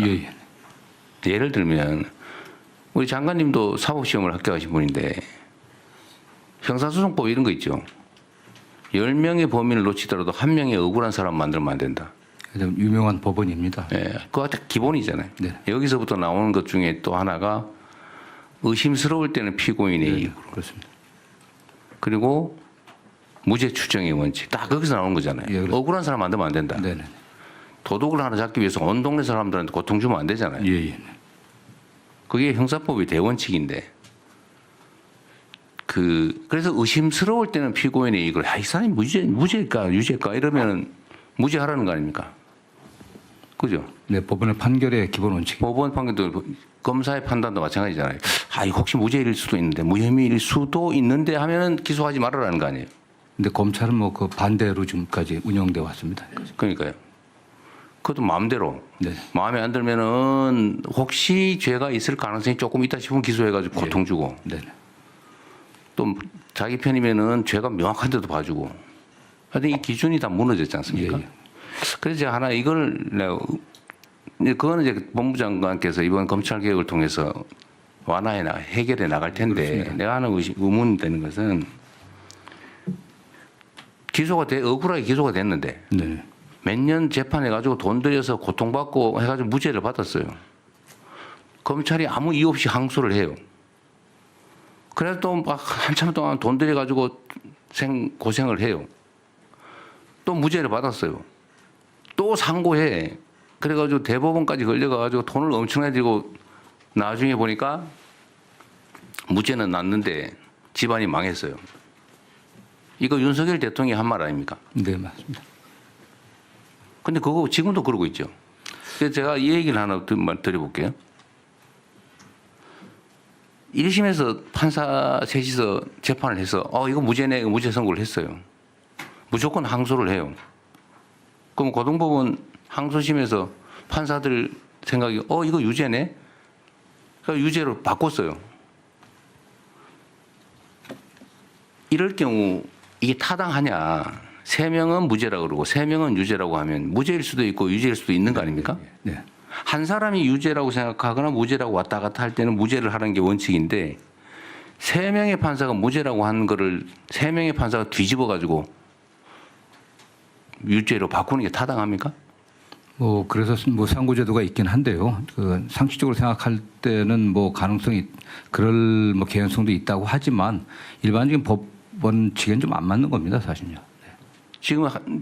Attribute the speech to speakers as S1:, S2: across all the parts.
S1: 예.
S2: 예를 들면 우리 장관님도 사법시험을 합격하신 분인데 형사소송법 이런 거 있죠. 10명의 범인을 놓치더라도 1명의 억울한 사람 만들면 안 된다.
S1: 유명한 법원입니다.
S2: 예, 그거 기본이잖아요.
S1: 네.
S2: 여기서부터 나오는 것 중에 또 하나가 의심스러울 때는 피고인의
S1: 네,
S2: 이익.
S1: 그렇습니다.
S2: 그리고 무죄 추정의 원칙. 딱 거기서 나오는 거잖아요.
S1: 예,
S2: 억울한 사람 만들면 안 된다.
S1: 네네.
S2: 도둑을 하나 잡기 위해서 온 동네 사람들한테 고통 주면 안 되잖아요.
S1: 예.
S2: 그게 형사법의 대원칙인데 그래서 의심스러울 때는 피고인의 이익을 이 사람이 무죄일까 유죄일까 이러면 무죄하라는 거 아닙니까? 그죠?
S1: 네, 법원의 판결의 기본 원칙.
S2: 법원 판결도 검사의 판단도 마찬가지잖아요. 이거 혹시 무죄일 수도 있는데 무혐의일 수도 있는데 하면은 기소하지 말아라는 거 아니에요?
S1: 근데 검찰은 뭐 그 반대로 지금까지 운영돼 왔습니다.
S2: 그러니까요. 그것도 마음대로.
S1: 네.
S2: 마음에 안 들면은 혹시 죄가 있을 가능성이 조금 있다 싶으면 기소해가지고 고통 주고
S1: 네.
S2: 또 자기 편이면은 죄가 명확한데도 봐주고. 하여튼 이 기준이 다 무너졌지 않습니까?
S1: 예.
S2: 그래서 제가 하나 이걸 내가 그거는 이제 법무장관께서 이번 검찰 개혁을 통해서 해결해 나갈 텐데
S1: 그렇습니다.
S2: 내가 하는 의문되는 것은 억울하게 기소가 됐는데
S1: 네.
S2: 몇 년 재판해가지고 돈 들여서 고통받고 해가지고 무죄를 받았어요. 검찰이 아무 이유 없이 항소를 해요. 그래서 또 막 한참 동안 돈 들여가지고 고생을 해요. 또 무죄를 받았어요. 또 상고해. 그래가지고 대법원까지 걸려가지고 돈을 엄청나게 들고 나중에 보니까 무죄는 났는데 집안이 망했어요. 이거 윤석열 대통령이 한 말 아닙니까?
S1: 네, 맞습니다.
S2: 근데 그거 지금도 그러고 있죠. 그래서 제가 이 얘기를 하나 드려볼게요. 1심에서 판사 셋이서 재판을 해서 이거 무죄네, 무죄 선고를 했어요. 무조건 항소를 해요. 그럼 고등법원 항소심에서 판사들 생각이 이거 유죄네? 그러니까 유죄로 바꿨어요. 이럴 경우 이게 타당하냐? 3명은 무죄라고 그러고 3명은 유죄라고 하면 무죄일 수도 있고 유죄일 수도 있는 거 아닙니까?
S1: 네.
S2: 한 사람이 유죄라고 생각하거나 무죄라고 왔다 갔다 할 때는 무죄를 하는 게 원칙인데 3명의 판사가 무죄라고 하는 거를 3명의 판사가 뒤집어 가지고 유죄로 바꾸는 게 타당합니까?
S1: 그래서 뭐 상고제도가 있긴 한데요. 그 상식적으로 생각할 때는 뭐 가능성이 그럴 뭐 개연성도 있다고 하지만 일반적인 법원칙에는 좀 안 맞는 겁니다, 사실요.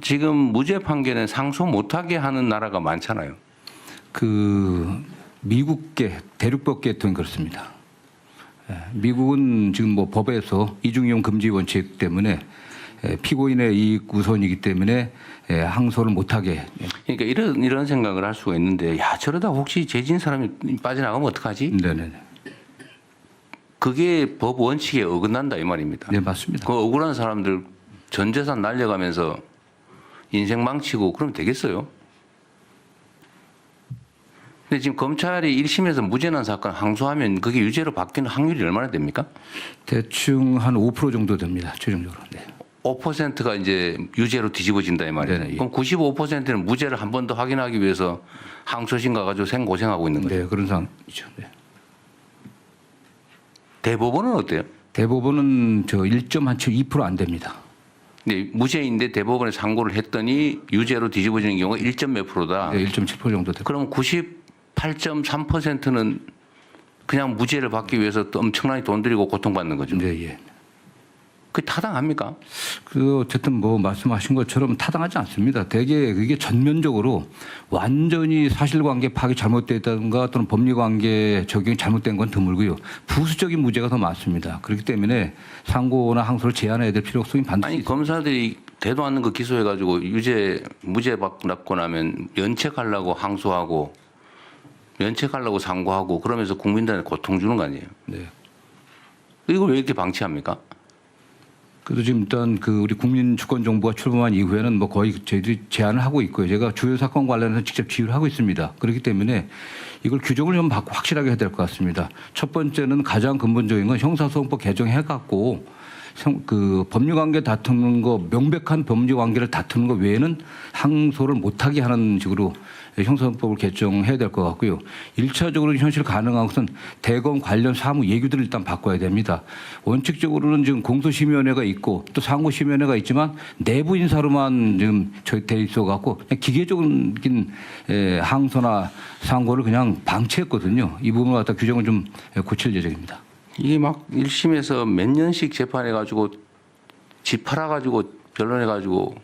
S2: 지금 무죄 판결은 상소 못하게 하는 나라가 많잖아요.
S1: 그 미국계 대륙법계통이 그렇습니다. 미국은 지금 뭐 법에서 이중이용 금지 원칙 때문에 피고인의 이익 우선이기 때문에 항소를 못하게.
S2: 그러니까 이런 생각을 할 수가 있는데 저러다 혹시 죄진 사람이 빠져나가면 어떡하지?
S1: 네네.
S2: 그게 법 원칙에 어긋난다 이 말입니다.
S1: 네, 맞습니다.
S2: 그 억울한 사람들 전 재산 날려가면서 인생 망치고 그러면 되겠어요? 근데 지금 검찰이 1심에서 무죄 난 사건 항소하면 그게 유죄로 바뀌는 확률이 얼마나 됩니까?
S1: 대충 한 5% 정도 됩니다. 최종적으로. 네.
S2: 5%가 이제 유죄로 뒤집어진다 이 말이에요.
S1: 네네, 예.
S2: 그럼 95%는 무죄를 한 번 더 확인하기 위해서 항소심 가가지고 생고생하고 있는 거죠.
S1: 네, 그런 상황이죠. 네.
S2: 대법원은 어때요?
S1: 대법원은 1.2%안 됩니다.
S2: 네, 무죄인데 대법원에 상고를 했더니 유죄로 뒤집어지는 경우가 1점 몇 프로다.
S1: 네, 1.7% 정도 됩니다.
S2: 그럼 98.3%는 그냥 무죄를 받기 위해서 또 엄청나게 돈 들이고 고통받는 거죠.
S1: 네, 예.
S2: 그게 타당합니까?
S1: 어쨌든 뭐 말씀하신 것처럼 타당하지 않습니다. 대개 그게 전면적으로 완전히 사실관계 파악이 잘못됐다든가 또는 법리관계 적용이 잘못된 건 드물고요. 부수적인 무죄가 더 많습니다. 그렇기 때문에 상고나 항소를 제한해야 될 필요성이 반드시 있습니다.
S2: 검사들이 대도 않는 거 기소해가지고 무죄 받고 나면 면책하려고 항소하고 면책하려고 상고하고 그러면서 국민들한테 고통 주는 거 아니에요?
S1: 네.
S2: 이걸 왜 이렇게 방치합니까?
S1: 그래도 지금 일단 우리 국민주권정부가 출범한 이후에는 뭐 거의 저희들이 제안을 하고 있고요. 제가 주요 사건 관련해서 직접 지휘를 하고 있습니다. 그렇기 때문에 이걸 규정을 좀 확실하게 해야 될 것 같습니다. 첫 번째는 가장 근본적인 건 형사소송법 개정해갖고 그 법률관계 다투는 거 명백한 법률관계를 다투는 거 외에는 항소를 못하게 하는 식으로 형사법을 개정해야 될 것 같고요. 1차적으로 현실 가능한 것은 대검 관련 사무 예규들을 일단 바꿔야 됩니다. 원칙적으로는 지금 공소심의위원회가 있고 또 상고심의위원회가 있지만 내부 인사로만 지금 돼 있어 갖고 그냥 기계적인 항소나 상고를 그냥 방치했거든요. 이 부분을 갖다 규정을 좀 고칠 예정입니다.
S2: 이게 막 1심에서 몇 년씩 재판해가지고 집 팔아가지고 변론해가지고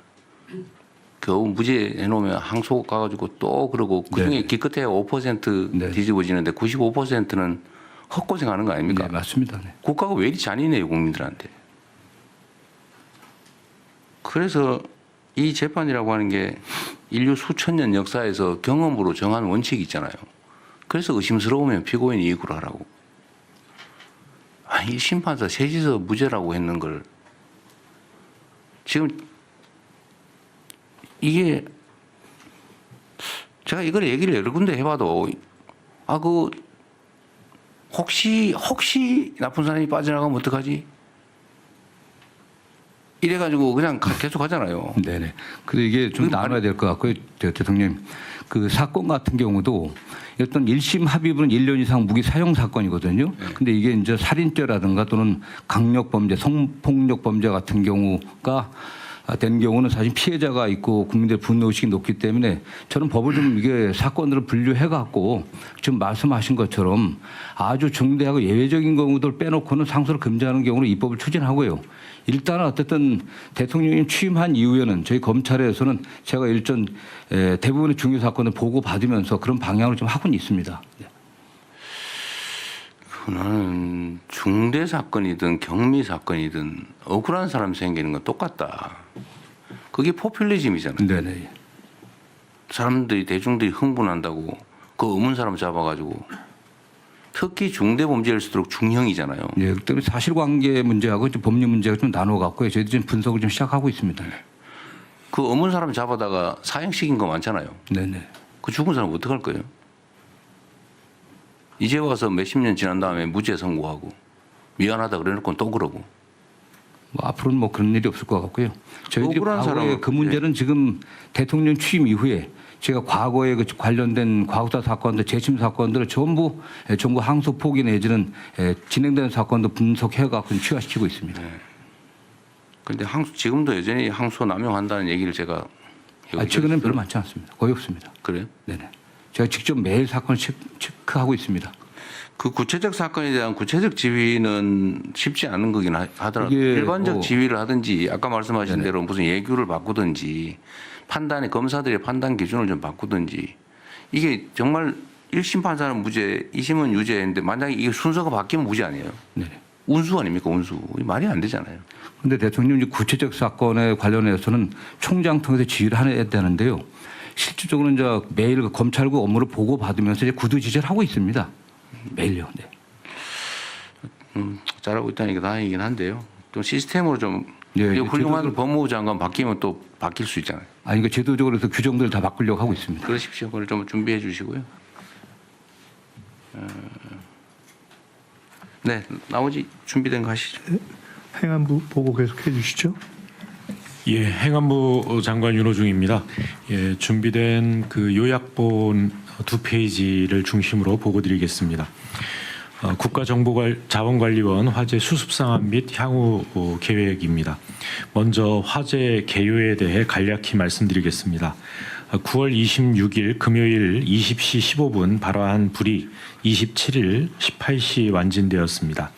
S2: 겨우 무죄 해놓으면 항소 가가지고 또 그러고 그중에
S1: 네.
S2: 기껏해야 5%
S1: 네.
S2: 뒤집어지는데 95%는 헛고생하는 거 아닙니까?
S1: 네, 맞습니다. 네.
S2: 국가가 왜 이리 잔인해요 국민들한테. 그래서 이 재판이라고 하는 게 인류 수천 년 역사에서 경험으로 정한 원칙이 있잖아요. 그래서 의심스러우면 피고인 이익으로 하라고. 아니 심판사 셋이서 무죄라고 했는 걸 지금 이게 제가 이걸 얘기를 여러 군데 해봐도 그 혹시 나쁜 사람이 빠져나가면 어떡하지? 이래가지고 그냥 계속 하잖아요.
S1: 네네. 근데 이게 좀
S2: 그게
S1: 나눠야 될 것 같고요. 대통령. 그 사건 같은 경우도 어떤 1심 합의부는 1년 이상 무기 사용 사건이거든요. 근데 이게 이제 살인죄라든가 또는 강력범죄, 성폭력범죄 같은 경우가 된 경우는 사실 피해자가 있고 국민들의 분노의식이 높기 때문에 저는 법을 좀 이게 사건들을 분류해 갖고 지금 말씀하신 것처럼 아주 중대하고 예외적인 경우들 빼놓고는 상소를 금지하는 경우는 입법을 추진하고요. 일단은 어쨌든 대통령님 취임한 이후에는 저희 검찰에서는 제가 일전 대부분의 중요 사건을 보고 받으면서 그런 방향을 좀 하고는 있습니다.
S2: 나는 중대 사건이든 경미 사건이든 억울한 사람 생기는 건 똑같다. 그게 포퓰리즘이잖아요.
S1: 네네.
S2: 사람들이 대중들이 흥분한다고 그 의문 사람 잡아가지고 특히 중대 범죄일수록 중형이잖아요.
S1: 예, 그 때문에 사실관계 문제하고 좀 법률 문제가 좀 나눠 갖고요. 저희도 지금 분석을 좀 시작하고 있습니다.
S2: 그 의문 사람 잡아다가 사형시킨 거 많잖아요.
S1: 네네.
S2: 그 죽은 사람 어떡할 거예요? 이제 와서 몇십 년 지난 다음에 무죄 선고하고 미안하다 그래놓고 또 그러고.
S1: 뭐 앞으로는 뭐 그런 일이 없을 것 같고요. 저희들이
S2: 억울한
S1: 과거에
S2: 사람은-
S1: 그 문제는 지금 대통령 취임 이후에 제가 과거에 그 관련된 과거사 사건들, 재심 사건들을 전부 항소 포기 내지는 진행되는 사건도 분석해 갖고 취하시키고 있습니다.
S2: 그런데 지금도 여전히 항소 남용한다는 얘기를 제가
S1: 최근에는 별로 많지 않습니다. 거의 없습니다.
S2: 그래요?
S1: 네네. 제가 직접 매일 사건을 체크하고 있습니다.
S2: 그 구체적 사건에 대한 구체적 지휘는 쉽지 않은 거긴 하더라도
S1: 이게
S2: 일반적
S1: 뭐-
S2: 지휘를 하든지 아까 말씀하신
S1: 네네.
S2: 대로 무슨 예규를 바꾸든지 판단의 검사들의 판단 기준을 좀 바꾸든지 이게 정말 1심 판사는 무죄, 2심은 유죄인데 만약에 이게 순서가 바뀌면 무죄 아니에요?
S1: 네.
S2: 운수 아닙니까 운수? 이게 말이 안 되잖아요.
S1: 그런데 대통령 이제 구체적 사건에 관련해서는 총장 통해서 지휘를 해야 되는데요. 실질적으로 이제 매일 그 검찰국 업무를 보고 받으면서 이제 구두 지시를 하고 있습니다. 매일요. 네.
S2: 잘하고 있다는 게 다행이긴 한데요. 좀 시스템으로 좀
S1: 예,
S2: 이게 훌륭한
S1: 제도적으로-
S2: 법무부 장관 바뀌면 또 바뀔 수 있잖아요.
S1: 아니 그 제도적으로 해서 규정들을 다 바꾸려고 하고 있습니다.
S2: 그러십시오. 그걸 좀 준비해 주시고요. 네, 나머지 준비된 거 하시죠.
S3: 행안부 보고 계속해 주시죠.
S4: 예, 행안부 장관 윤호중입니다. 예, 준비된 그 요약본 2페이지를 중심으로 보고드리겠습니다. 국가정보자원관리원 화재 수습 상황 및 향후 계획입니다. 먼저 화재 개요에 대해 간략히 말씀드리겠습니다. 9월 26일 금요일 20시 15분 발화한 불이 27일 18시 완진되었습니다.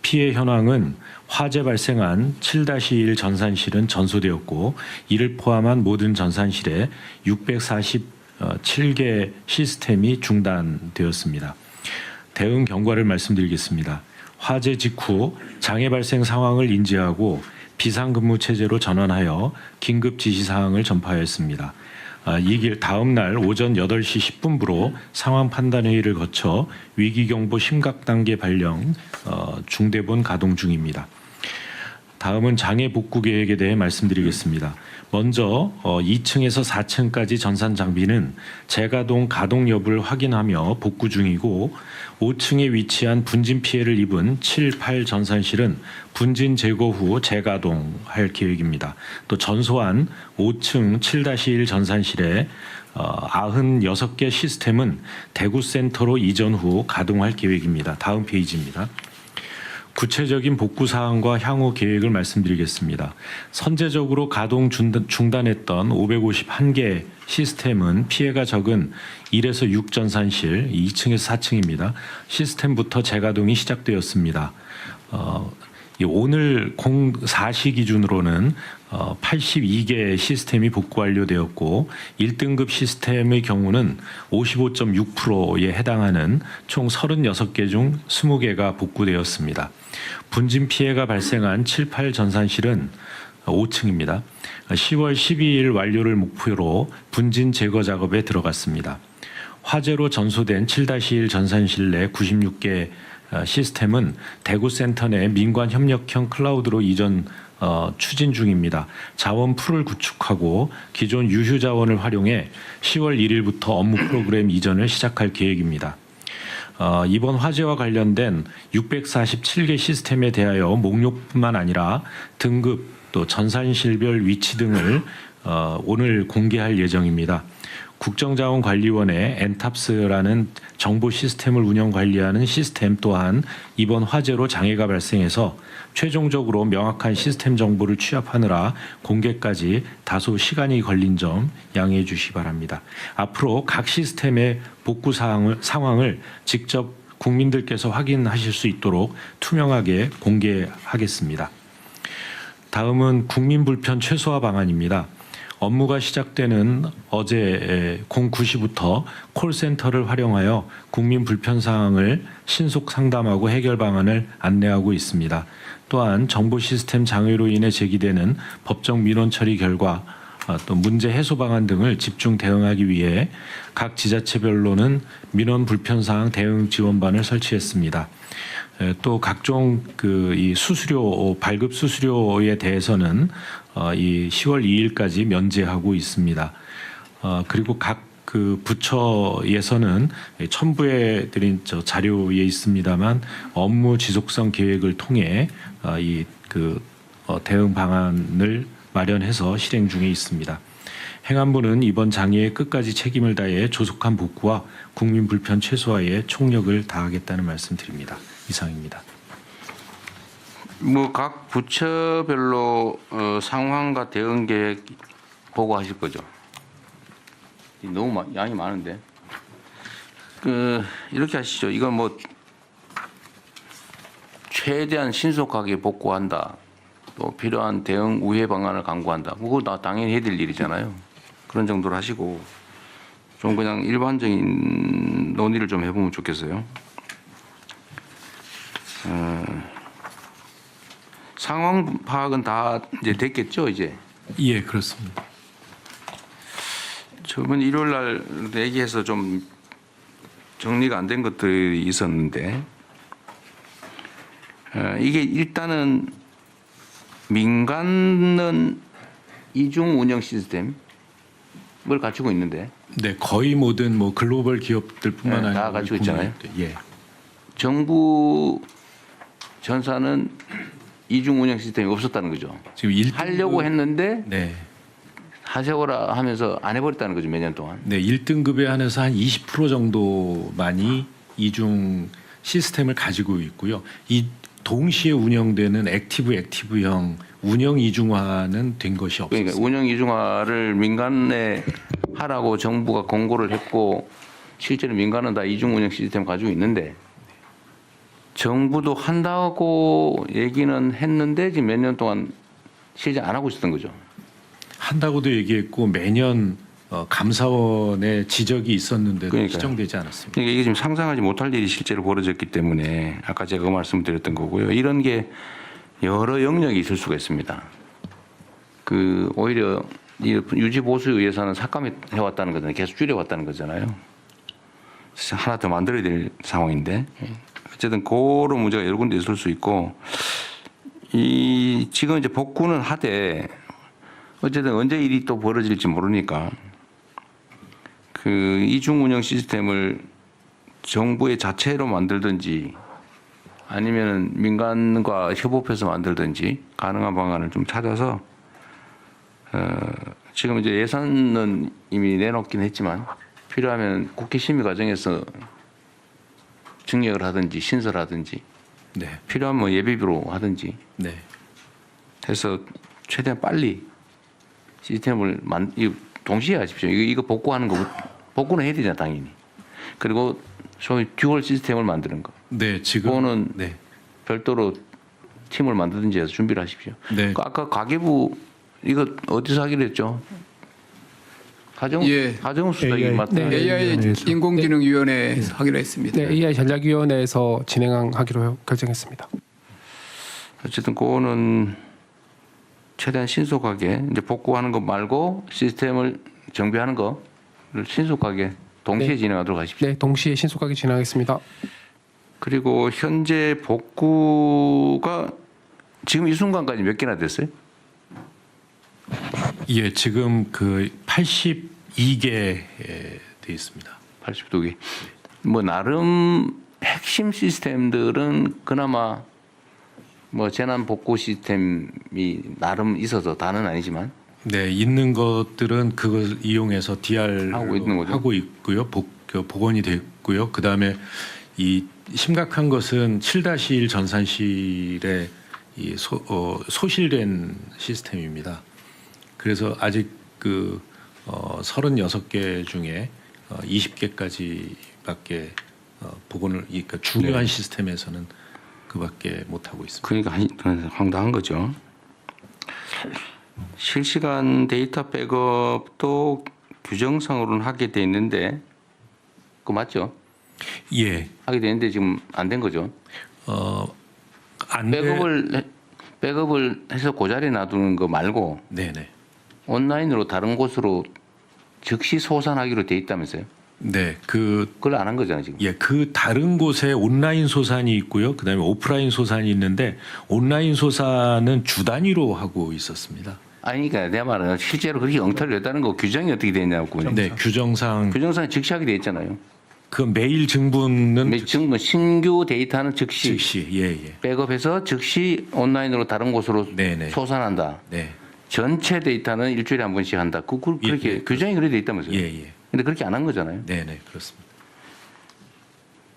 S4: 피해 현황은 화재 발생한 7-1 전산실은 전소되었고 이를 포함한 모든 전산실에 647개 시스템이 중단되었습니다. 대응 경과를 말씀드리겠습니다. 화재 직후 장애 발생 상황을 인지하고 비상근무 체제로 전환하여 긴급 지시사항을 전파하였습니다. 이길 다음 날 오전 8시 10분부로 상황 판단 회의를 거쳐 위기경보 심각 단계 발령 중대본 가동 중입니다. 다음은 장애 복구 계획에 대해 말씀드리겠습니다. 먼저 2층에서 4층까지 전산 장비는 재가동 가동 여부를 확인하며 복구 중이고 5층에 위치한 분진 피해를 입은 7, 8 전산실은 분진 제거 후 재가동할 계획입니다. 또 전소한 5층 7-1 전산실에 96개 시스템은 대구 센터로 이전 후 가동할 계획입니다. 다음 페이지입니다. 구체적인 복구 사항과 향후 계획을 말씀드리겠습니다. 선제적으로 가동 중단했던 551개 시스템은 피해가 적은 1에서 6 전산실 2층에서 4층입니다. 시스템부터 재가동이 시작되었습니다. 오늘 04시 기준으로는 82개 시스템이 복구 완료되었고 1등급 시스템의 경우는 55.6%에 해당하는 총 36개 중 20개가 복구되었습니다. 분진 피해가 발생한 7, 8 전산실은 5층입니다. 10월 12일 완료를 목표로 분진 제거 작업에 들어갔습니다. 화재로 전소된 7-1 전산실 내 96개 시스템은 대구 센터 내 민관 협력형 클라우드로 이전 추진 중입니다. 자원 풀을 구축하고 기존 유휴 자원을 활용해 10월 1일부터 업무 프로그램 이전을 시작할 계획입니다. 이번 화재와 관련된 647개 시스템에 대하여 목록뿐만 아니라 등급 또 전산실별 위치 등을 오늘 공개할 예정입니다. 국정자원관리원의 엔탑스라는 정보 시스템을 운영 관리하는 시스템 또한 이번 화재로 장애가 발생해서 최종적으로 명확한 시스템 정보를 취합하느라 공개까지 다소 시간이 걸린 점 양해해 주시기 바랍니다. 앞으로 각 시스템의 복구 상황을 직접 국민들께서 확인하실 수 있도록 투명하게 공개하겠습니다. 다음은 국민 불편 최소화 방안입니다. 업무가 시작되는 어제 09시부터 콜센터를 활용하여 국민 불편 사항을 신속 상담하고 해결 방안을 안내하고 있습니다. 또한 정보 시스템 장애로 인해 제기되는 법정 민원 처리 결과 또 문제 해소 방안 등을 집중 대응하기 위해 각 지자체별로는 민원 불편 사항 대응 지원반을 설치했습니다. 또 각종 이 수수료 발급 수수료에 대해서는 이 10월 2일까지 면제하고 있습니다. 그리고 각 부처에서는 첨부해 드린 자료에 있습니다만 업무 지속성 계획을 통해 대응 방안을 마련해서 실행 중에 있습니다. 행안부는 이번 장애에 끝까지 책임을 다해 조속한 복구와 국민 불편 최소화에 총력을 다하겠다는 말씀드립니다. 이상입니다.
S2: 각 부처별로 상황과 대응 계획 보고하실 거죠. 너무 양이 많은데. 이렇게 하시죠. 이건 최대한 신속하게 복구한다. 또 필요한 대응 우회 방안을 강구한다. 그거 다 당연히 해야 될 일이잖아요. 그런 정도로 하시고 좀 그냥 일반적인 논의를 좀 해보면 좋겠어요. 상황 파악은 다 이제 됐겠죠, 이제?
S4: 예, 그렇습니다.
S2: 저번 일요일 날 얘기해서 좀 정리가 안 된 것들이 있었는데, 이게 일단은 민간은 이중 운영 시스템을 갖추고 있는데,
S4: 네, 거의 모든 글로벌 기업들뿐만 아니라
S2: 다 갖추고 있잖아요.
S4: 예.
S2: 정부 전사는 이중 운영 시스템이 없었다는 거죠.
S4: 지금
S2: 하려고 했는데
S4: 네.
S2: 하세요라 하면서 안 해버렸다는 거죠, 몇 년 동안.
S4: 네, 1등급에 한해서 한 20% 정도만이 이중 시스템을 가지고 있고요. 이 동시에 운영되는 액티브형 운영 이중화는 된 것이 없습니다.
S2: 그러니까 운영 이중화를 민간에 하라고 정부가 공고를 했고 실제로 민간은 다 이중 운영 시스템 가지고 있는데 정부도 한다고 얘기는 했는데 지금 몇 년 동안 실제 안 하고 있었던 거죠.
S4: 한다고도 얘기했고 매년 감사원의 지적이 있었는데도
S2: 그러니까요.
S4: 시정되지 않았습니다.
S2: 그러니까 이게 지금 상상하지 못할 일이 실제로 벌어졌기 때문에 아까 제가 그 말씀드렸던 거고요. 이런 게 여러 영역이 있을 수가 있습니다. 오히려 유지 보수에 의해서는 삭감해 왔다는 거잖아요. 계속 줄여왔다는 거잖아요. 하나 더 만들어야 될 상황인데 어쨌든 그런 문제가 여러 군데 있을 수 있고 이 지금 이제 복구는 하되 어쨌든 언제 일이 또 벌어질지 모르니까 그 이중 운영 시스템을 정부의 자체로 만들든지 아니면 민간과 협업해서 만들든지 가능한 방안을 좀 찾아서 지금 이제 예산은 이미 내놓긴 했지만 필요하면 국회 심의 과정에서 증액을 하든지 신설하든지
S4: 네.
S2: 필요하면 뭐 예비비로 하든지
S4: 네.
S2: 해서 최대한 빨리 시스템을 동시에 하십시오. 이거 복구하는 거 복구는 해야 되잖아 당연히. 그리고 소위 듀얼 시스템을 만드는 거.
S4: 네, 지금
S2: 그거는
S4: 네.
S2: 별도로 팀을 만들든지 해서 준비를 하십시오.
S4: 네.
S2: 아까 가계부 이거 어디서 하기로 했죠? 하정수 수석이
S3: AI.
S2: 맞다.
S5: AI 인공지능위원회에서 하기로 했습니다.
S6: 네, AI 전략위원회에서 진행하기로 결정했습니다.
S2: 어쨌든 그거는 최대한 신속하게 이제 복구하는 것 말고 시스템을 정비하는 거를 신속하게 동시에
S6: 네.
S2: 진행하도록 하십시오.
S6: 네, 동시에 신속하게 진행하겠습니다.
S2: 그리고 현재 복구가 지금 이 순간까지 몇 개나 됐어요?
S4: 예, 지금 그 82개 돼 있습니다.
S2: 82개. 뭐 나름 핵심 시스템들은 그나마 뭐 재난 복구 시스템이 나름 있어서 다는 아니지만
S4: 네, 있는 것들은 그걸 이용해서 DR
S2: 하고 있는 거죠.
S4: 하고 있고요. 복원이 됐고요. 그다음에 이 심각한 것은 7-1 전산실에 이 소실된 시스템입니다. 그래서 아직 그 36개 중에 20개까지밖에 복원을 그러니까 중요한 시스템에서는 그밖에 못 하고 있습니다.
S2: 그러니까 황당한 거죠. 실시간 데이터 백업도 규정상으로는 하게 돼 있는데 그거 맞죠?
S4: 예.
S2: 하게 되는데 지금 안 된 거죠.
S4: 안 돼.
S2: 백업을 해서 그 자리에 놔두는 거 말고
S4: 네네.
S2: 온라인으로 다른 곳으로 즉시 소산하기로 돼 있다면서요?
S4: 네, 그
S2: 그걸 안 한 거잖아요 지금.
S4: 예, 그 다른 곳에 온라인 소산이 있고요. 그다음에 오프라인 소산이 있는데 온라인 소산은 주 단위로 하고 있었습니다.
S2: 아니 그러니까 내 말은 실제로 그렇게 엉터리를 냈다는 거 규정이 어떻게 되냐고.
S4: 네, 규정상
S2: 규정상에 즉시 하게 돼 있잖아요.
S4: 그 메일 증분은
S2: 지금 신규 데이터는 즉시
S4: 즉시 예.
S2: 백업해서 즉시 온라인으로 다른 곳으로
S4: 네네.
S2: 소산한다.
S4: 네. 전체
S2: 전체 데이터는 일주일에 한 번씩 한다. 그렇게
S4: 예.
S2: 규정이 그렇게 돼 있다면서요.
S4: 예.
S2: 근데 그렇게 안 한 거잖아요.
S4: 네네, 그렇습니다.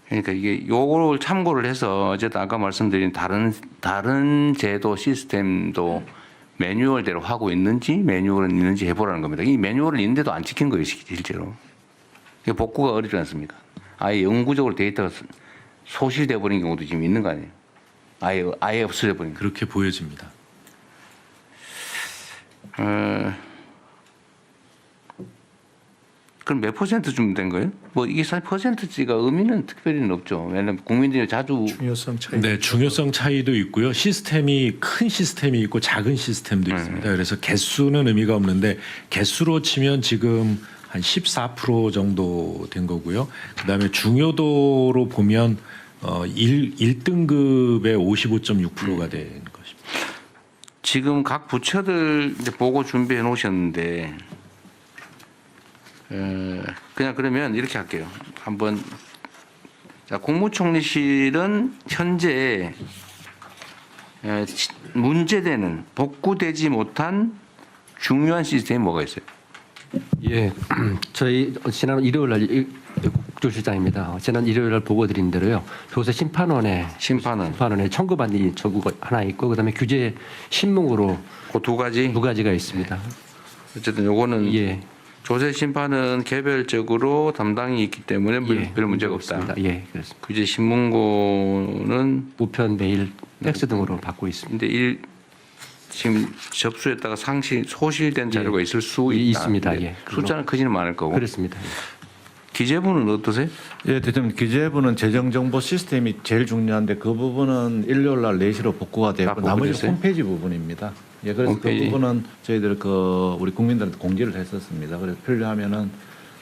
S2: 그러니까 이게 요거를 참고를 해서 어쨌든 아까 말씀드린 다른 제도 시스템도 매뉴얼대로 하고 있는지 매뉴얼은 있는지 해보라는 겁니다. 이 매뉴얼은 있는데도 안 지킨 거예요 실제로. 이게 복구가 어렵지 않습니까? 아예 영구적으로 데이터가 소실돼 버린 경우도 지금 있는 거 아니에요? 아예 없어져 버린 거.
S4: 그렇게 보여집니다.
S2: 그럼 몇 퍼센트 주면 된 거예요? 뭐 이게 사실 퍼센트지가 의미는 특별히는 없죠. 왜냐하면 국민들이 자주
S3: 중요성 차이.
S4: 네, 중요성 차이도 있고요. 시스템이 큰 시스템이 있고 작은 시스템도 있습니다. 그래서 개수는 의미가 없는데 개수로 치면 지금 한 14% 정도 된 거고요. 그다음에 중요도로 보면 1등급의 55.6%가 된 것입니다.
S2: 지금 각 부처들 이제 보고 준비해 놓으셨는데 그냥 그러면 이렇게 할게요. 한번 자 국무총리실은 현재 문제되는 복구되지 못한 중요한 시스템이 뭐가 있어요?
S7: 예, 저희 지난 일요일 날 국조실장입니다. 지난 일요일 날 보고 드린 대로요. 조세 심판원에 청구받은 일 저구가 하나 있고 그다음에 규제 신문으로
S2: 그 두 가지.
S7: 두 가지가 있습니다.
S2: 어쨌든 요거는
S7: 예,
S2: 조세 심판은 개별적으로 담당이 있기 때문에
S7: 예,
S2: 별 문제가 없다.
S7: 없습니다. 예, 그렇습니다.
S2: 규제 신문고는
S7: 우편, 메일, 팩스 등으로 받고 있습니다.
S2: 근데 지금 접수했다가 소실된 자료가 있을 수 있다.
S7: 있습니다.
S2: 근데
S7: 예,
S2: 숫자는 크지는 않을 거고.
S7: 그렇습니다. 예.
S2: 기재부는 어떠세요?
S8: 예, 대통령 기재부는 재정정보 시스템이 제일 중요한데 그 부분은 일요일 날 4시로 복구가 되고
S2: 다
S8: 나머지
S2: 복구됐어요?
S8: 홈페이지 부분입니다. 예, 그래서
S2: 홈페이지.
S8: 그 부분은 저희들 우리 국민들한테 공지를 했었습니다. 그래서 필요하면은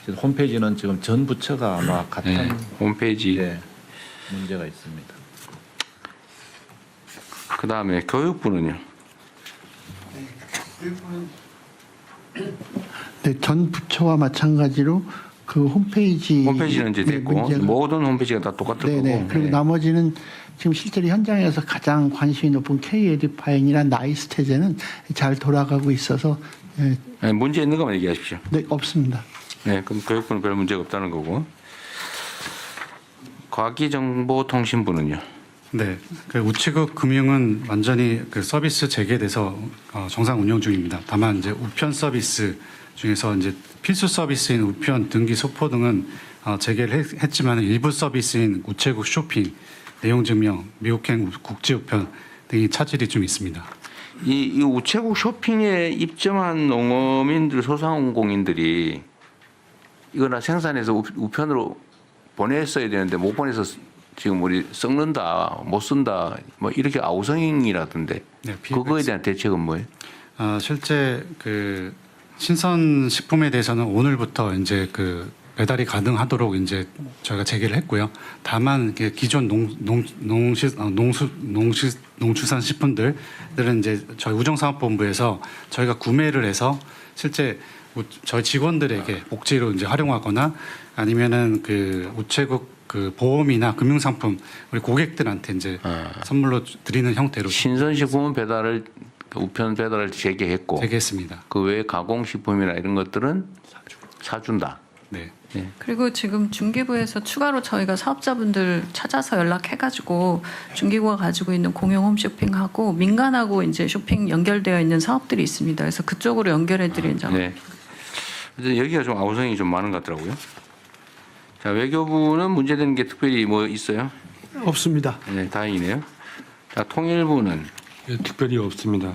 S8: 지금 홈페이지는 지금 전 부처가 아마 같은
S2: 네, 홈페이지.
S8: 예, 문제가 있습니다.
S2: 그 다음에 교육부는요?
S9: 네, 전 부처와 마찬가지로 그
S2: 홈페이지는 이제
S9: 네,
S2: 됐고
S9: 문제가-
S2: 모든 홈페이지가 다 똑같을
S9: 네네.
S2: 거고.
S9: 그리고
S2: 네.
S9: 나머지는 지금 실제로 현장에서 가장 관심이 높은 K-에듀파인이나 나이스 태제는 잘 돌아가고 있어서
S2: 네, 문제 있는 것만 얘기하십시오.
S9: 네, 없습니다.
S2: 네, 그럼 교육부는 별 문제가 없다는 거고. 과기정보통신부는요.
S10: 네, 그 우체국 금융은 완전히 그 서비스 재개돼서 정상 운영 중입니다. 다만 이제 우편 서비스 중에서 이제 필수 서비스인 우편, 등기, 소포 등은 재개를 했지만 일부 서비스인 우체국 쇼핑, 내용 증명, 미국행 국제 우편 등이 차질이 좀 있습니다.
S2: 이 우체국 쇼핑에 입점한 농어민들, 소상공인들이 이거나 생산해서 우편으로 보냈어야 되는데 못 보내서 지금 우리 썩는다, 못 쓴다, 뭐 이렇게 아우성이라던데.
S10: 네,
S2: 그거에 대한 대책은 뭐예요?
S10: 실제 그 신선 식품에 대해서는 오늘부터 이제 그 배달이 가능하도록 이제 저희가 재개를 했고요. 다만 기존 농축산 식품들은 이제 저희 우정사업본부에서 저희가 구매를 해서 실제 저희 직원들에게 복지로 이제 활용하거나 아니면은 그 우체국 그 보험이나 금융상품 우리 고객들한테 이제 선물로 드리는 형태로
S2: 신선식품은 배달을 우편 배달을 재개했고
S10: 재개했습니다.
S2: 그 외에 가공식품이나 이런 것들은 사준다.
S10: 네.
S2: 네.
S11: 그리고 지금 중기부에서 추가로 저희가 사업자분들 찾아서 연락해가지고 중기부가 가지고 있는 공용 홈쇼핑하고 민간하고 이제 쇼핑 연결되어 있는 사업들이 있습니다. 그래서 그쪽으로 연결해드리는 작업.
S2: 네. 그래서 여기가 좀 아우성이 좀 많은 것 같더라고요. 자, 외교부는 문제되는 게 특별히 뭐 있어요?
S3: 없습니다.
S2: 네, 다행이네요. 자, 통일부는
S12: 특별히 없습니다.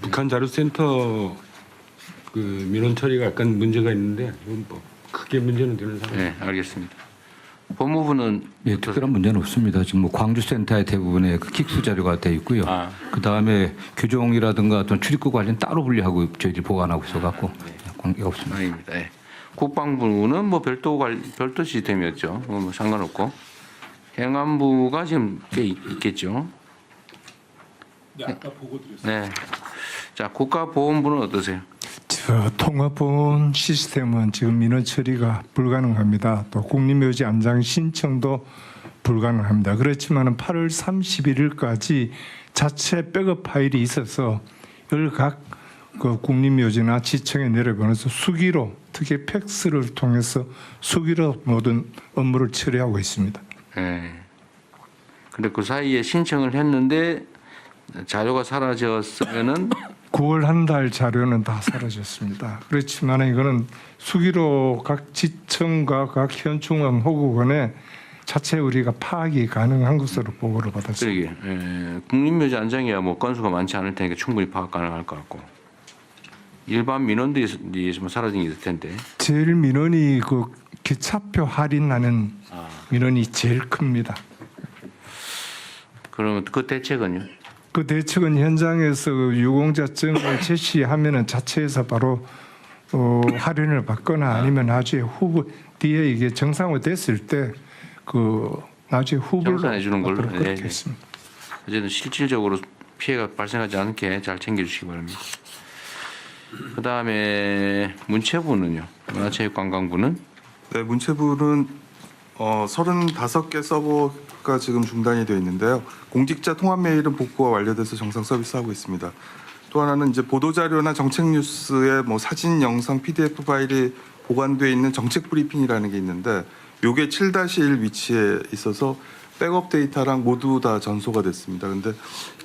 S12: 북한 자료센터 그 민원 처리가 약간 문제가 있는데 이건 뭐 크게 문제는 되는 상황.
S2: 네, 알겠습니다. 법무부는
S1: 예, 특별한 문제는 없습니다. 지금 뭐 광주센터의 대부분의 그 킥수 자료가 돼 있고요. 그 다음에 규정이라든가 어떤 출입국 관련 따로 분리하고 저희들이 보관하고 있어갖고 관계가 없습니다.
S2: 아닙니다. 네. 국방부는 뭐 별도 시스템이었죠. 뭐 상관없고 행안부가 지금 꽤 있겠죠.
S12: 네, 아까 보고 드렸습니다.
S2: 네. 자, 국가보훈부는 어떠세요?
S3: 통합보험 시스템은 지금 민원 처리가 불가능합니다. 또 국립묘지 안장 신청도 불가능합니다. 그렇지만 8월 31일까지 자체 백업 파일이 있어서 이걸 각 그 국립묘지나 지청에 내려보내서 수기로 특히 팩스를 통해서 수기로 모든 업무를 처리하고 있습니다.
S2: 네. 근데 그 사이에 신청을 했는데 자료가 사라졌으면은
S3: 9월 한 달 자료는 다 사라졌습니다. 그렇지만 이거는 수기로 각 지청과 각 현충원 호구원에 자체 우리가 파악이 가능한 것으로 보고를 받았습니다.
S2: 그러게 국립묘지 안장이야 뭐 건수가 많지 않을 테니까 충분히 파악 가능할 것 같고 일반 민원들이 있으면 사라진 게 있을 텐데.
S3: 제일 민원이 그 기차표 할인하는 민원이 제일 큽니다.
S2: 그러면 그 대책은요?
S3: 그 대책은 현장에서 유공자증을 제시하면은 자체에서 바로 할인을 받거나 아니면 나중에 후보 뒤에 이게 정상화됐을 때 그 나중에 후보를
S2: 정산해 주는 걸로.
S3: 그렇게
S2: 네.
S3: 했습니다.
S2: 어쨌든 실질적으로 피해가 발생하지 않게 잘 챙겨주시기 바랍니다. 그 다음에 문체부는요? 문화체육관광부는?
S13: 네, 문체부는 35개 서버가 지금 중단이 되어 있는데요. 공직자 통합 메일은 복구가 완료돼서 정상 서비스하고 있습니다. 또 하나는 이제 보도 자료나 정책 뉴스에 뭐 사진, 영상, PDF 파일이 보관되어 있는 정책 브리핑이라는 게 있는데 요게 7-1 위치에 있어서 백업 데이터랑 모두 다 전소가 됐습니다. 근데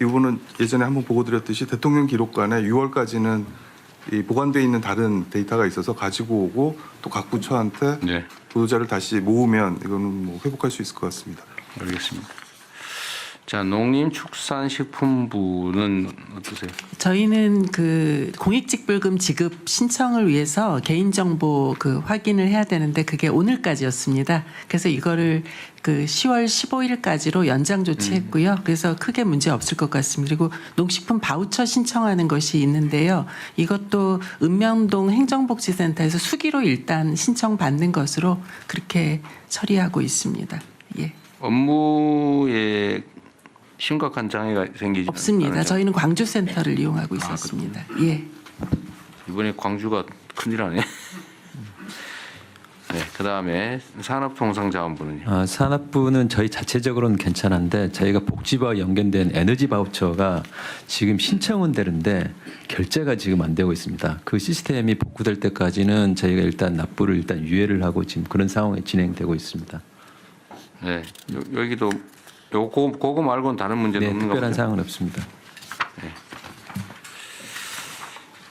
S13: 이 부분은 예전에 한번 보고 드렸듯이 대통령 기록관에 6월까지는 이 보관되어 있는 다른 데이터가 있어서 가지고 오고 또 각 부처한테
S2: 네.
S13: 보도자를 다시 모으면 이거는 뭐 회복할 수 있을 것 같습니다.
S2: 알겠습니다. 자, 농림축산식품부는 어떠세요?
S14: 저희는 그 공익직불금 지급 신청을 위해서 개인정보 그 확인을 해야 되는데 그게 오늘까지였습니다. 그래서 이거를 그 10월 15일까지로 연장 조치했고요. 그래서 크게 문제 없을 것 같습니다. 그리고 농식품 바우처 신청하는 것이 있는데요. 이것도 읍면동 행정복지센터에서 수기로 일단 신청받는 것으로 그렇게 처리하고 있습니다. 예.
S2: 업무에 심각한 장애가 생기지
S14: 없습니다.
S2: 않으죠?
S14: 저희는 광주센터를 이용하고 있었습니다. 예.
S2: 이번에 광주가 큰일하네. 네, 그다음에 산업통상자원부는요.
S15: 산업부는 저희 자체적으로는 괜찮은데 저희가 복지부와 연계된 에너지 바우처가 지금 신청은 되는데 결제가 지금 안 되고 있습니다. 그 시스템이 복구될 때까지는 저희가 일단 납부를 일단 유예를 하고 지금 그런 상황이 진행되고 있습니다.
S2: 네, 여기도 그거 말고는 다른 문제는
S15: 네,
S2: 없는 것
S15: 특별한
S2: 같아요.
S15: 사항은 없습니다.
S2: 네.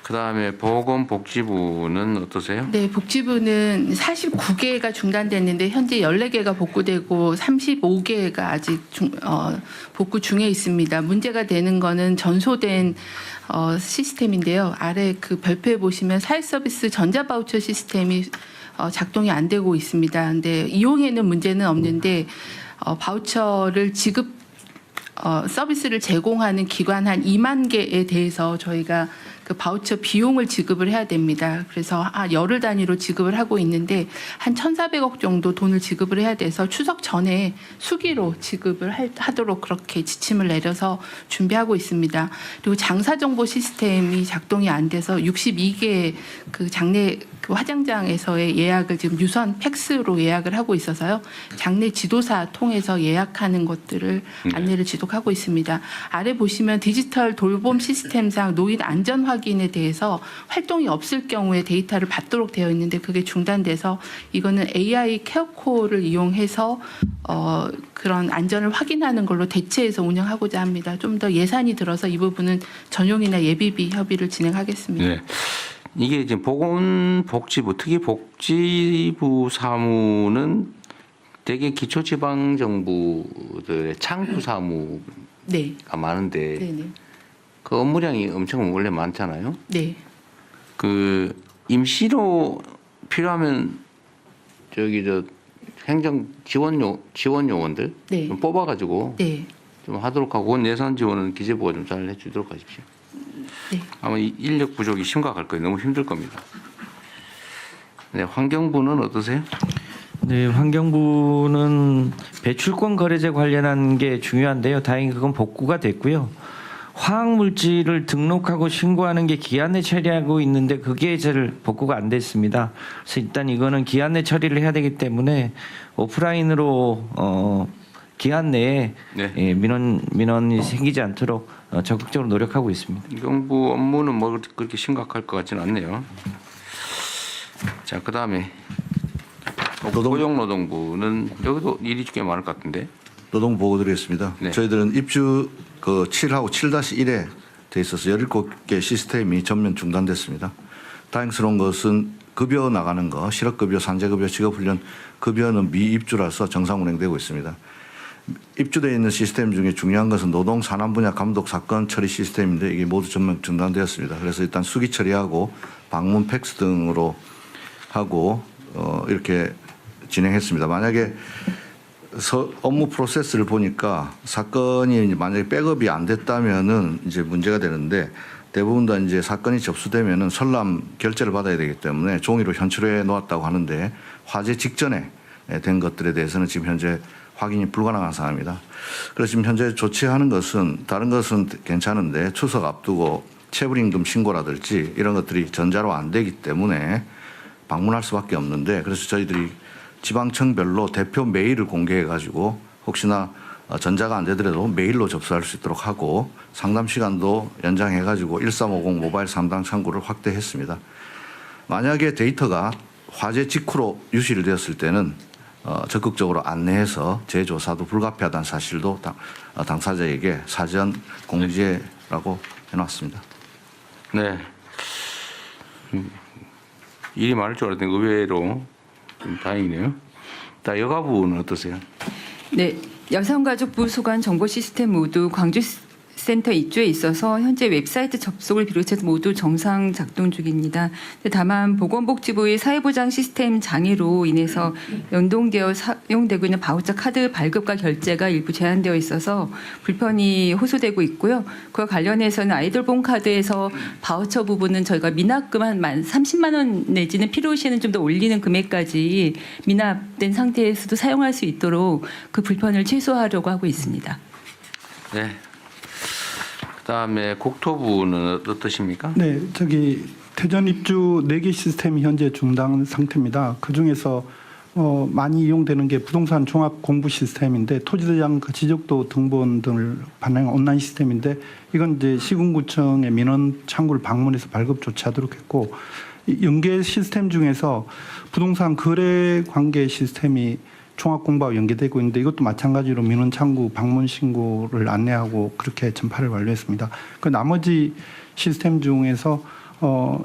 S2: 그다음에 보건복지부는 어떠세요?
S16: 네, 복지부는 49개가 중단됐는데 현재 14개가 복구되고 35개가 아직 복구 중에 있습니다. 문제가 되는 거는 전소된 시스템인데요. 아래 그 별표에 보시면 사회서비스 전자바우처 시스템이 작동이 안 되고 있습니다. 근데 이용에는 문제는 없는데 바우처를 서비스를 제공하는 기관 한 2만 개에 대해서 저희가 그 바우처 비용을 지급을 해야 됩니다. 그래서 열흘 단위로 지급을 하고 있는데 한 1,400억 정도 돈을 지급을 해야 돼서 추석 전에 수기로 지급을 하도록 그렇게 지침을 내려서 준비하고 있습니다. 그리고 장사정보 시스템이 작동이 안 돼서 62개 그 장내 그 화장장에서의 예약을 지금 유선 팩스로 예약을 하고 있어서요. 장내 지도사 통해서 예약하는 것들을 안내를 지속하고 있습니다. 아래 보시면 디지털 돌봄 시스템상 노인 안전 확인에 대해서 활동이 없을 경우에 데이터를 받도록 되어 있는데 그게 중단돼서 이거는 AI 케어콜을 이용해서 그런 안전을 확인하는 걸로 대체해서 운영하고자 합니다. 좀 더 예산이 들어서 이 부분은 전용이나 예비비 협의를 진행하겠습니다.
S2: 네. 이게 지금 보건복지부 특히 복지부 사무는 되게 기초지방정부들의 창구 사무가
S16: 네.
S2: 많은데
S16: 네네.
S2: 그 업무량이 엄청 원래 많잖아요.
S16: 네.
S2: 그 임시로 필요하면 저 행정 지원 요원들
S16: 네.
S2: 좀 뽑아가지고
S16: 네.
S2: 좀 하도록 하고 그건 예산 지원은 기재부가 좀 잘 해주도록 하십시오.
S16: 네.
S2: 아마 이 인력 부족이 심각할 거예요. 너무 힘들 겁니다. 네, 환경부는 어떠세요?
S17: 네, 환경부는 배출권 거래제 관련한 게 중요한데요. 다행히 그건 복구가 됐고요. 화학물질을 등록하고 신고하는 게 기한 내 처리하고 있는데 그게 잘 복구가 안 됐습니다. 그래서 일단 이거는 기한 내 처리를 해야 되기 때문에 오프라인으로 기한 내에
S2: 네.
S17: 민원이 생기지 않도록 적극적으로 노력하고 있습니다.
S2: 환경부 업무는 뭐 그렇게 심각할 것 같지는 않네요. 자, 그다음에 고용노동부는 여기도 일이 꽤 많을 것 같은데.
S18: 노동 보고 드리겠습니다.
S2: 네.
S18: 저희들은 입주 그 7하고 7-1에 돼 있어서 17개 시스템이 전면 중단됐습니다. 다행스러운 것은 급여 나가는 거, 실업급여, 산재급여, 직업훈련 급여는 미입주라서 정상 운행되고 있습니다. 입주되어 있는 시스템 중에 중요한 것은 노동 산안 분야 감독 사건 처리 시스템인데 이게 모두 전면 중단되었습니다. 그래서 일단 수기 처리하고 방문 팩스 등으로 하고 이렇게 진행했습니다. 만약에 업무 프로세스를 보니까 사건이 만약에 백업이 안 됐다면은 이제 문제가 되는데 대부분 다 이제 사건이 접수되면은 설람 결제를 받아야 되기 때문에 종이로 현출해 놓았다고 하는데 화재 직전에 된 것들에 대해서는 지금 현재 확인이 불가능한 상황입니다. 그래서 지금 현재 조치하는 것은 다른 것은 괜찮은데 추석 앞두고 체불임금 신고라든지 이런 것들이 전자로 안 되기 때문에 방문할 수밖에 없는데 그래서 저희들이 지방청별로 대표 메일을 공개해 가지고 혹시나 전자가 안 되더라도 메일로 접수할 수 있도록 하고 상담 시간도 연장해 가지고 1350 모바일 상담 창구를 확대했습니다. 만약에 데이터가 화재 직후로 유실되었을 때는 적극적으로 안내해서 재조사도 불가피하다는 사실도 당사자에게 사전 공지라고 해놨습니다.
S2: 네. 일이 많을 줄 알았더니 의외로 좀 다행이네요. 자, 여가부는 어떠세요?
S19: 네, 여성가족부 소관 정보 시스템 모두 광주센터 입주에 있어서 현재 웹사이트 접속을 비롯해서 모두 정상 작동 중입니다. 다만 보건복지부의 사회보장 시스템 장애로 인해서 연동되어 사용되고 있는 바우처 카드 발급과 결제가 일부 제한되어 있어서 불편이 호소되고 있고요. 그와 관련해서는 아이돌봄 카드에서 바우처 부분은 저희가 미납금 한 30만 원 내지는 필요시에는 좀 더 올리는 금액까지 미납된 상태에서도 사용할 수 있도록 그 불편을 최소화하려고 하고 있습니다.
S2: 네. 그다음에 국토부는 어떠십니까?
S20: 네, 저기 대전 입주 4개 시스템이 현재 중단 상태입니다. 그 중에서 많이 이용되는 게 부동산 종합 공부 시스템인데 토지대장 그 지적도 등본 등을 반영한 온라인 시스템인데 이건 이제 시군구청의 민원 창구를 방문해서 발급 조치하도록 했고 연계 시스템 중에서 부동산 거래 관계 시스템이 종합공부와 연계되고 있는데 이것도 마찬가지로 민원 창구 방문 신고를 안내하고 그렇게 전파를 완료했습니다. 그 나머지 시스템 중에서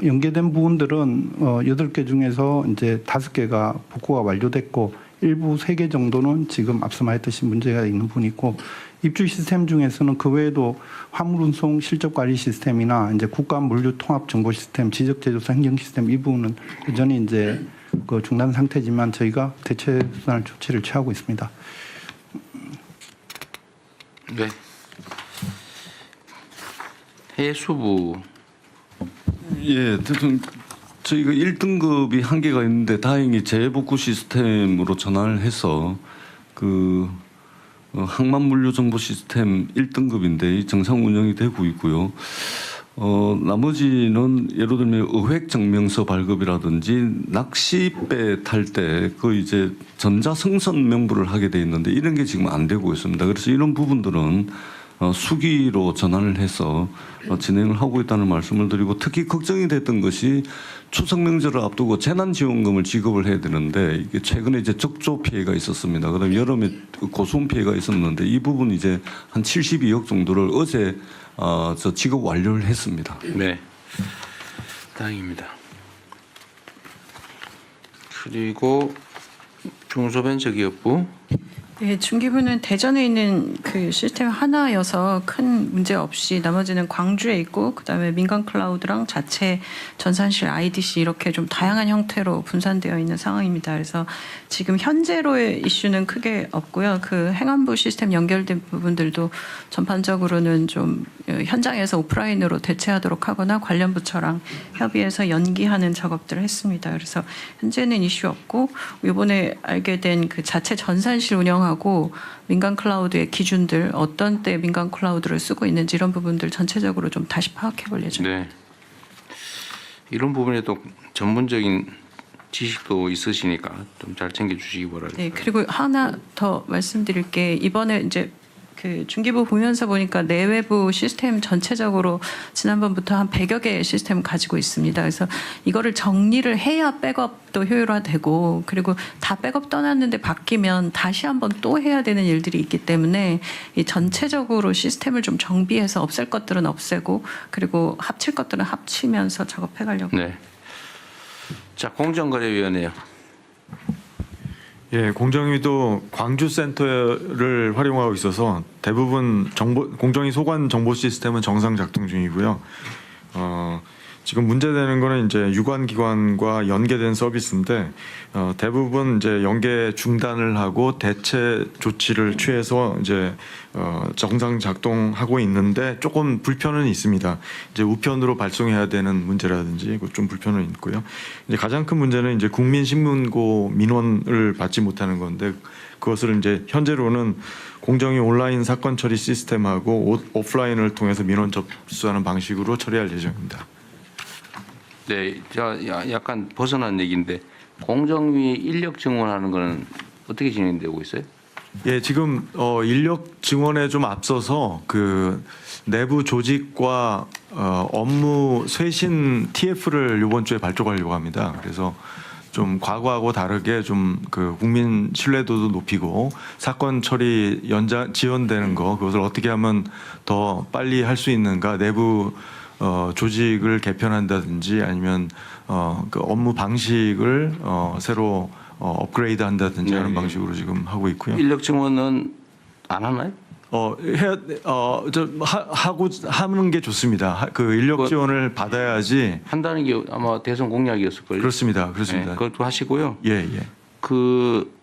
S20: 연계된 부분들은 8개 중에서 이제 5개가 복구가 완료됐고 일부 3개 정도는 지금 앞서 말했듯이 문제가 있는 부분이 있고 입주 시스템 중에서는 그 외에도 화물 운송 실적 관리 시스템이나 이제 국가 물류 통합 정보 시스템, 지적 제조사 행정 시스템 이 부분은 여전히 이제 그 중단 상태지만 저희가 대체 수단을 조치를 취하고 있습니다.
S2: 네. 해수부.
S21: 예, 대통령 저희가 1등급이 한계가 있는데 다행히 재복구 시스템으로 전환을 해서 그 항만 물류 정보 시스템 1등급인데 정상 운영이 되고 있고요. 나머지는 예를 들면 의획 증명서 발급이라든지 낚시배 탈 때 그 이제 전자 승선 명부를 하게 돼 있는데 이런 게 지금 안 되고 있습니다. 그래서 이런 부분들은 수기로 전환을 해서 진행을 하고 있다는 말씀을 드리고 특히 걱정이 됐던 것이 추석 명절을 앞두고 재난지원금을 지급을 해야 되는데 이게 최근에 이제 적조 피해가 있었습니다. 그다음에 여름에 고수온 피해가 있었는데 이 부분 이제 한 72억 정도를 어제 저 지급 완료를 했습니다.
S2: 네, 다행입니다. 그리고 중소벤처기업부.
S11: 네, 중기부는 대전에 있는 그 시스템 하나여서 큰 문제 없이 나머지는 광주에 있고 그다음에 민간 클라우드랑 자체 전산실 IDC 이렇게 좀 다양한 형태로 분산되어 있는 상황입니다. 그래서 지금 현재로의 이슈는 크게 없고요. 그 행안부 시스템 연결된 부분들도 전반적으로는 좀 현장에서 오프라인으로 대체하도록 하거나 관련 부처랑 협의해서 연기하는 작업들을 했습니다. 그래서 현재는 이슈 없고 이번에 알게 된 그 자체 전산실 운영하고 민간 클라우드의 기준들 어떤 때 민간 클라우드를 쓰고 있는지 이런 부분들 전체적으로 좀 다시 파악해 볼 예정입니다.
S2: 네. 이런 부분에도 전문적인 지식도 있으시니까 좀 잘 챙겨 주시기 바랍니다.
S11: 네, 그리고 하나 더 말씀드릴 게 이번에 이제 그 중기부 보면서 보니까 내외부 시스템 전체적으로 지난번부터 한 100여 개의 시스템 가지고 있습니다. 그래서 이거를 정리를 해야 백업도 효율화되고 그리고 다 백업 떠났는데 바뀌면 다시 한번 또 해야 되는 일들이 있기 때문에 이 전체적으로 시스템을 좀 정비해서 없앨 것들은 없애고 그리고 합칠 것들은 합치면서 작업해 가려고.
S2: 네. 자, 공정거래위원회요.
S22: 예, 공정위도 광주 센터를 활용하고 있어서 대부분 공정위 소관 정보 시스템은 정상 작동 중이고요. 지금 문제되는 거는 이제 유관기관과 연계된 서비스인데 대부분 이제 연계 중단을 하고 대체 조치를 취해서 이제 정상 작동하고 있는데 조금 불편은 있습니다. 이제 우편으로 발송해야 되는 문제라든지 좀 불편은 있고요. 이제 가장 큰 문제는 이제 국민신문고 민원을 받지 못하는 건데 그것을 이제 현재로는 공정위 온라인 사건 처리 시스템하고 오프라인을 통해서 민원 접수하는 방식으로 처리할 예정입니다.
S2: 네, 약간 벗어난 얘기인데 공정위 인력 증원하는 거는 어떻게 진행되고 있어요?
S22: 예, 지금 인력 증원에 좀 앞서서 그 내부 조직과 업무 쇄신 TF를 이번 주에 발족하려고 합니다. 그래서 좀 과거하고 다르게 좀 그 국민 신뢰도도 높이고 사건 처리 지연되는 거 그것을 어떻게 하면 더 빨리 할 수 있는가 내부 조직을 개편한다든지 아니면 그 업무 방식을 새로 업그레이드 한다든지 하는 방식으로 지금 하고 있고요.
S2: 인력 증원은 안 하나요?
S22: 하는 게 좋습니다. 그 인력 지원을 받아야지
S2: 한다는 게 아마 대선 공약이었을 거예요.
S22: 그렇습니다. 그렇습니다.
S2: 네, 그것도 하시고요.
S22: 예.
S2: 그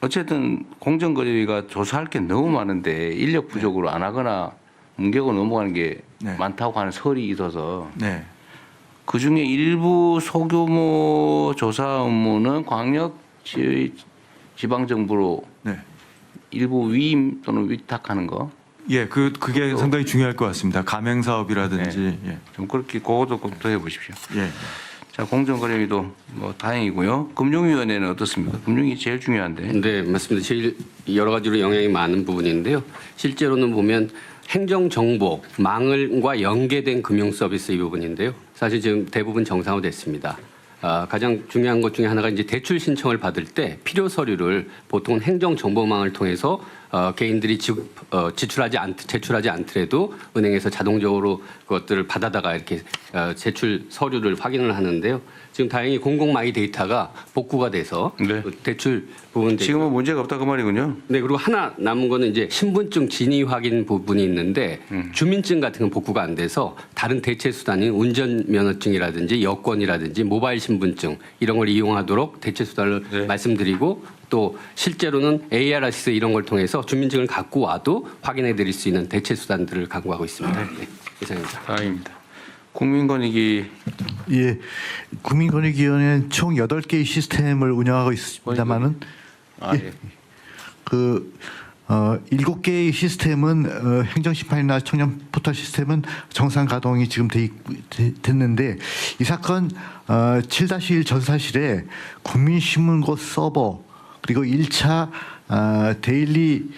S2: 어쨌든 공정거래위가 조사할 게 너무 많은데 인력 부족으로 안 하거나 문개고 넘어가는 게 많다고 하는 설이 있어서 그 중에 일부 소규모 조사 업무는 광역 지방 정부로 일부 위임 또는 위탁하는 거
S22: 예, 그게 상당히 중요할 것 같습니다. 가맹 사업이라든지. 예.
S2: 좀 그렇게 그것도 검토해 보십시오.
S22: 예.
S2: 자, 공정거래위도 뭐 다행이고요. 금융위원회는 어떻습니까? 금융이 제일 중요한데.
S5: 네, 맞습니다. 제일 여러 가지로 영향이 많은 부분인데요. 실제로는 보면 행정정보망과 연계된 금융서비스 이 부분인데요. 사실 지금 대부분 정상화됐습니다. 가장 중요한 것 중에 하나가 이제 대출 신청을 받을 때 필요 서류를 보통 행정정보망을 통해서 개인들이 제출하지 않더라도 은행에서 자동적으로 그것들을 받아다가 이렇게 제출 서류를 확인을 하는데요. 지금 다행히 공공마이 데이터가 복구가 돼서 그 대출 부분
S2: 지금은 문제가 없다 그 말이군요.
S5: 네, 그리고 하나 남은 거는 이제 신분증 진위 확인 부분이 있는데 주민증 같은 건 복구가 안 돼서 다른 대체 수단인 운전면허증이라든지 여권이라든지 모바일 신분증 이런 걸 이용하도록 대체 수단을 말씀드리고 또 실제로는 ARS 이런 걸 통해서 주민증을 갖고 와도 확인해 드릴 수 있는 대체 수단들을 강구하고 있습니다. 네, 이상입니다.
S2: 다행입니다. 국민권익위
S6: 예, 국민권익위원회는 총 8개의 시스템을 운영하고 있습니다만은
S2: 예.
S6: 7개의 시스템은 행정심판이나 청년 포털 시스템은 정상 가동이 지금 됐는데 이 사건 7-1 전사실에 국민신문고 서버 그리고 1차 데일리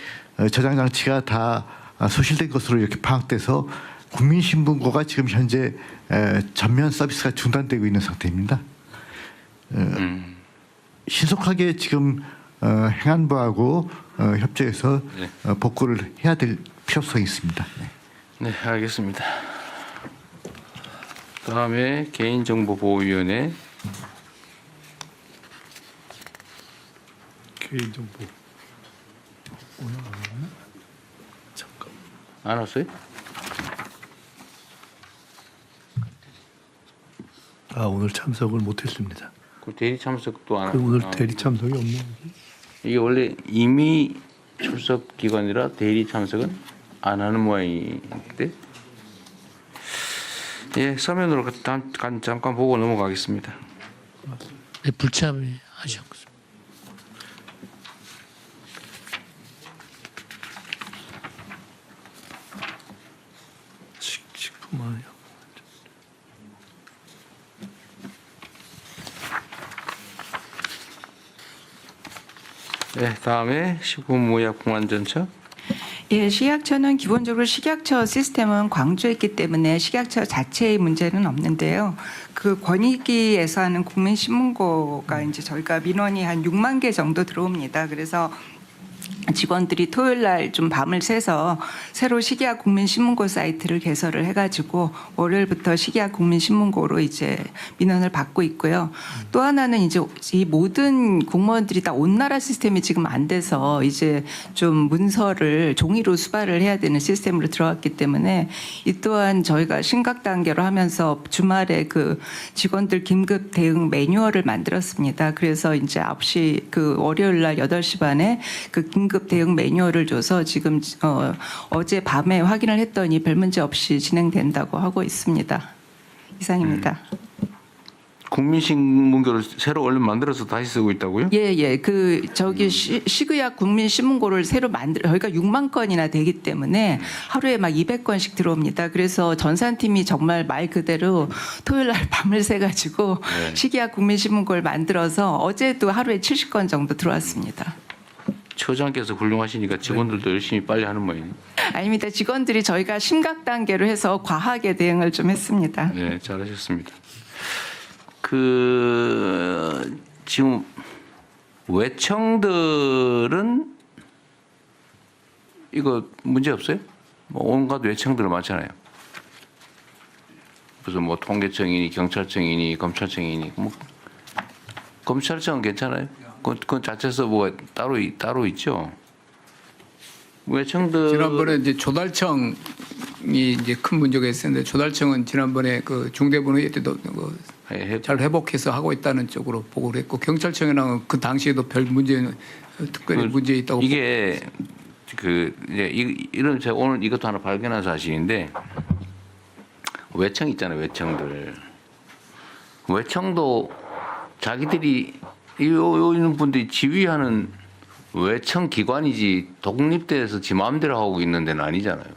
S6: 저장 장치가 다 소실된 것으로 이렇게 파악돼서 국민신문고가 지금 현재 전면 서비스가 중단되고 있는 상태입니다. 신속하게 지금 행안부하고 협조해서 복구를 해야 될 필요성이 있습니다.
S2: 네, 알겠습니다. 다음에 개인정보보호위원회.
S3: 개인정보 오늘 안 왔나? 잠깐.
S2: 안 왔어요?
S6: 오늘 참석을 못했습니다.
S2: 그 대리 참석도 안
S3: 오늘 대리 참석이 없네.
S2: 이게 원래 임의 출석 기관이라 대리 참석은 안 하는 모양인데. 예, 서면으로 잠깐 보고 넘어가겠습니다.
S23: 네, 불참하셨습니다.
S6: 식품화요.
S2: 네, 다음에 식품무약공안전처.
S24: 예, 식약처는 기본적으로 식약처 시스템은 광주했기 때문에 식약처 자체의 문제는 없는데요. 그 권익위에서 하는 국민신문고가 이제 저희가 민원이 한 6만 개 정도 들어옵니다. 그래서 직원들이 토요일 날 좀 밤을 새서 새로 식약 국민신문고 사이트를 개설을 해가지고 월요일부터 식약 국민신문고로 이제 민원을 받고 있고요. 또 하나는 이제 이 모든 공무원들이 다 온나라 시스템이 지금 안 돼서 이제 좀 문서를 종이로 수발을 해야 되는 시스템으로 들어왔기 때문에 이 또한 저희가 심각 단계로 하면서 주말에 그 직원들 긴급 대응 매뉴얼을 만들었습니다. 그래서 이제 9시 그 월요일 날 8시 반에 그 긴급 대응 매뉴얼을 줘서 지금 어제 밤에 확인을 했더니 별 문제 없이 진행된다고 하고 있습니다. 이상입니다.
S2: 국민신문고를 새로 얼른 만들어서 다시 쓰고 있다고요?
S24: 예. 그 저기 식의약 국민신문고를 새로 저희가 6만 건이나 되기 때문에 하루에 막 200건씩 들어옵니다. 그래서 전산팀이 정말 말 그대로 토요일 날 밤을 새 가지고 식의약 국민신문고를 만들어서 어제도 하루에 70건 정도 들어왔습니다.
S2: 처장께서 훌륭하시니까 직원들도 열심히 빨리 하는 모양이에요.
S24: 아닙니다. 직원들이 저희가 심각 단계로 해서 과하게 대응을 좀 했습니다.
S2: 네, 잘하셨습니다. 지금 외청들은 이거 문제 없어요? 뭐 온갖 외청들 많잖아요. 무슨 뭐 통계청이니 경찰청이니 검찰청이니 뭐 검찰청은 괜찮아요? 그건 자체서 뭐가 따로 있죠. 외청들
S25: 지난번에 이제 조달청이 이제 큰 문제가 있었는데 조달청은 지난번에 그 중대본회의 때도 잘 회복해서 하고 있다는 쪽으로 보고를 했고 경찰청이랑 그 당시에도 별 문제는 특별히 문제 있다고.
S2: 이게 이제 이런 제가 오늘 이것도 하나 발견한 사실인데 외청 있잖아요. 외청들 외청도 자기들이 있는 분들이 지휘하는 외청 기관이지 독립돼서 지 마음대로 하고 있는 데는 아니잖아요.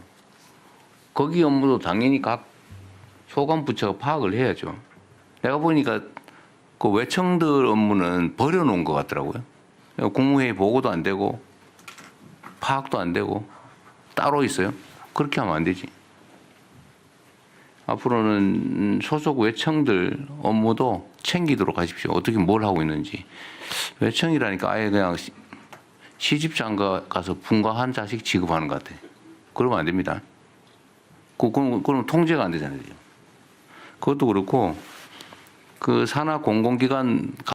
S2: 거기 업무도 당연히 각 소관 부처가 파악을 해야죠. 내가 보니까 그 외청들 업무는 버려놓은 것 같더라고요. 국무회의 보고도 안 되고 파악도 안 되고 따로 있어요. 그렇게 하면 안 되지. 앞으로는 소속 외청들 업무도 챙기도록 하십시오. 어떻게 뭘 하고 있는지. 외청이라니까 아예 그냥 시집장가 가서 분가한 자식 취급하는 것 같아. 그러면 안 됩니다. 그럼 통제가 안 되잖아요. 그것도 그렇고 그 산하 공공기관